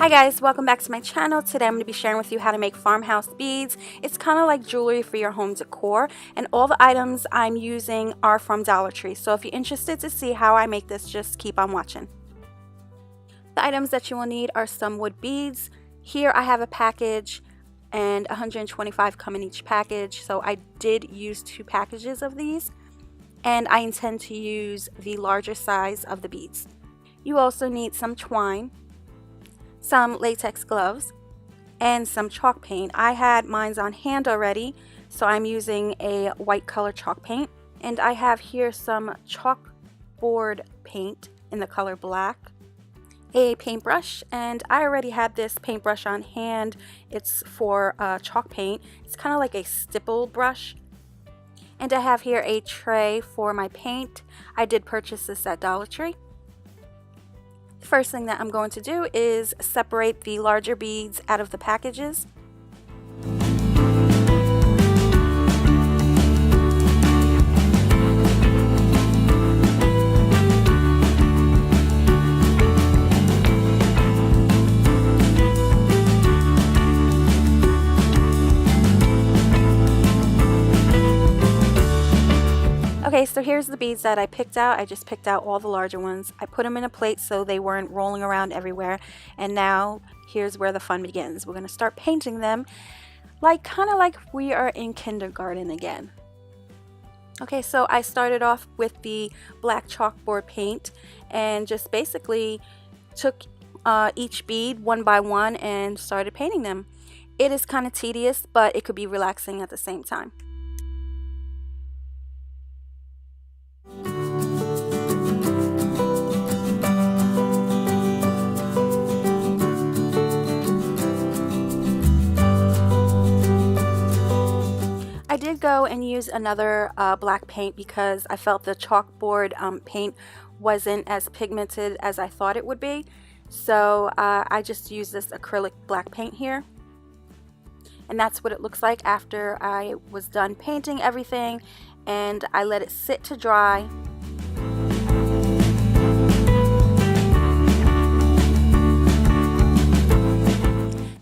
Hi guys, welcome back to my channel. Today I'm going to be sharing with you how to make farmhouse beads. It's kind of like jewelry for your home decor, and all the items I'm using are from Dollar Tree. So if you're interested to see how I make this, just keep on watching. The items that you will need are some wood beads. Here I have a package and 125 come in each package, so I did use 2 packages of these, and I intend to use the larger size of the beads. You also need some twine, some latex gloves, and some chalk paint. I had mine on hand already, so I'm using a white color chalk paint, and I have here some chalkboard paint in the color black, a paintbrush, and I already had this paintbrush on hand. It's for chalk paint. It's kind of like a stipple brush. And I have here a tray for my paint. I did purchase this at Dollar Tree. The first thing that I'm going to do is separate the larger beads out of the packages. Okay, so here's the beads that I picked out. I just picked out all the larger ones. I put them in a plate so they weren't rolling around everywhere. And now here's where the fun begins. We're going to start painting them kind of like we are in kindergarten again. Okay, so I started off with the black chalkboard paint and just basically took each bead one by one and started painting them. It is kind of tedious, but it could be relaxing at the same time. I did go and use another black paint because I felt the chalkboard paint wasn't as pigmented as I thought it would be. So I just used this acrylic black paint here. And that's what it looks like after I was done painting everything, and I let it sit to dry.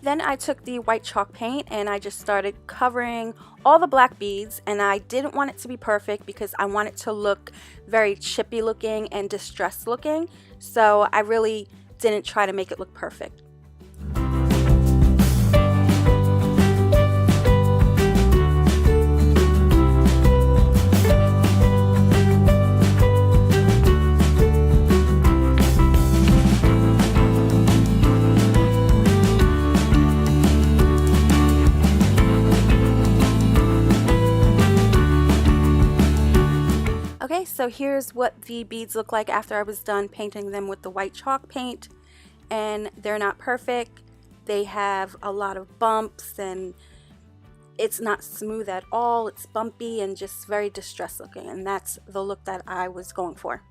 Then I took the white chalk paint and I just started covering all the black beads, and I didn't want it to be perfect because I want it to look very chippy looking and distressed looking, so I really didn't try to make it look perfect. Okay, so here's what the beads look like after I was done painting them with the white chalk paint, and they're not perfect. They have a lot of bumps and it's not smooth at all. It's bumpy and just very distressed looking, and that's the look that I was going for.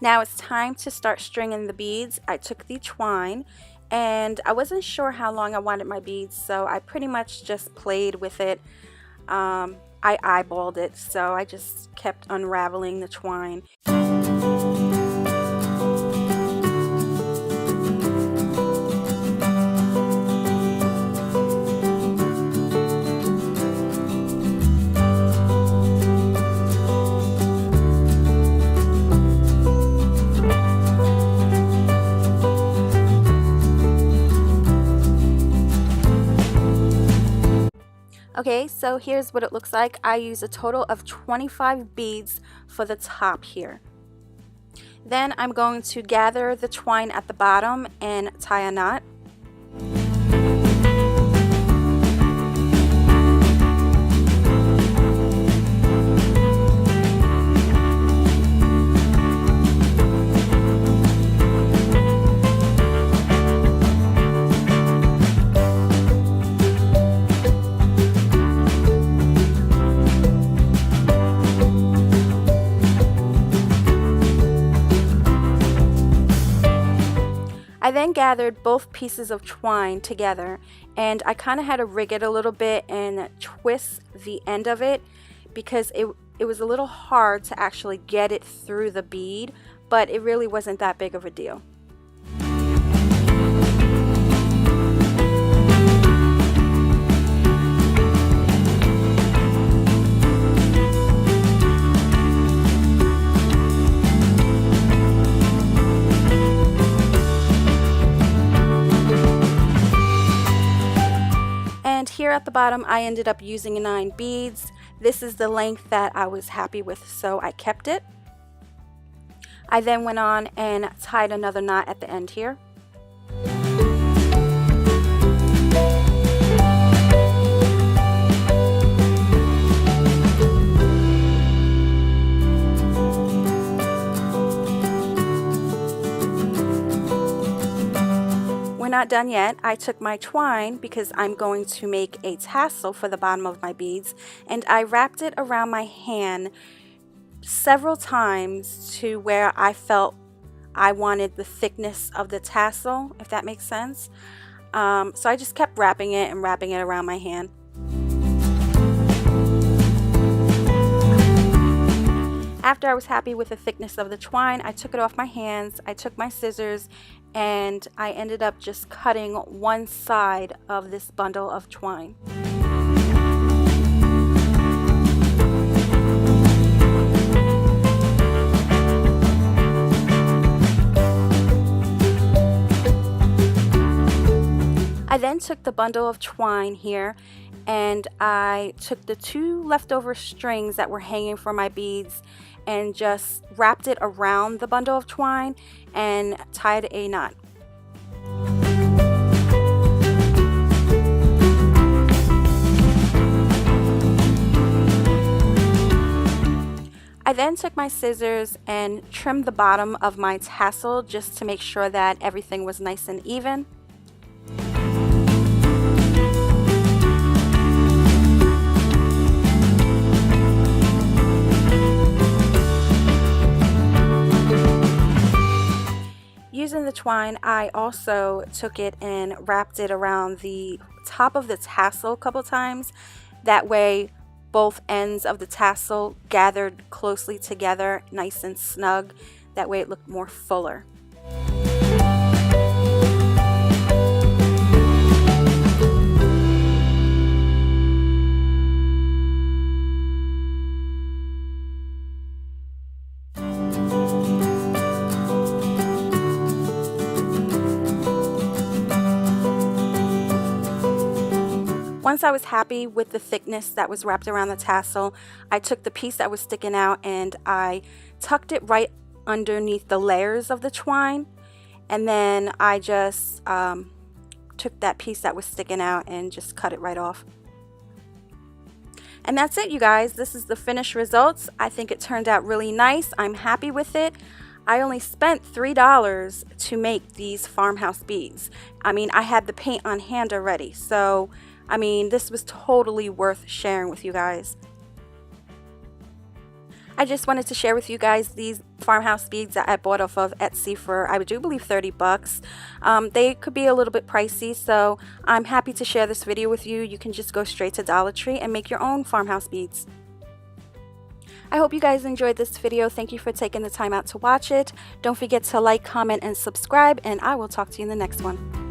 Now it's time to start stringing the beads. I took the twine and I wasn't sure how long I wanted my beads, so I pretty much just played with it. I eyeballed it, so I just kept unraveling the twine. Okay, so here's what it looks like. I use a total of 25 beads for the top here. Then I'm going to gather the twine at the bottom and tie a knot. I then gathered both pieces of twine together, and I kind of had to rig it a little bit and twist the end of it because it was a little hard to actually get it through the bead, but it really wasn't that big of a deal. at the bottom, I ended up using 9 beads. This is the length that I was happy with, so I kept it. I then went on and tied another knot at the end here. We're not done yet. I took my twine because I'm going to make a tassel for the bottom of my beads, and I wrapped it around my hand several times to where I felt I wanted the thickness of the tassel, if that makes sense. So I just kept wrapping it and wrapping it around my hand. After I was happy with the thickness of the twine, I took it off my hands, I took my scissors, and I ended up just cutting one side of this bundle of twine. I then took the bundle of twine here and I took the 2 leftover strings that were hanging from my beads and just wrapped it around the bundle of twine and tied a knot. I then took my scissors and trimmed the bottom of my tassel just to make sure that everything was nice and even. Using the twine, I also took it and wrapped it around the top of the tassel a couple times. That way both ends of the tassel gathered closely together, nice and snug. That way it looked more fuller. Once I was happy with the thickness that was wrapped around the tassel, I took the piece that was sticking out and I tucked it right underneath the layers of the twine, and then I just took that piece that was sticking out and just cut it right off. And that's it, you guys. This is the finished results. I think it turned out really nice. I'm happy with it. I only spent $3 to make these farmhouse beads. I mean, I had the paint on hand already, so I mean, this was totally worth sharing with you guys. I just wanted to share with you guys these farmhouse beads that I bought off of Etsy for, I do believe, 30 bucks. They could be a little bit pricey, so I'm happy to share this video with you. You can just go straight to Dollar Tree and make your own farmhouse beads. I hope you guys enjoyed this video. Thank you for taking the time out to watch it. Don't forget to like, comment, and subscribe, and I will talk to you in the next one.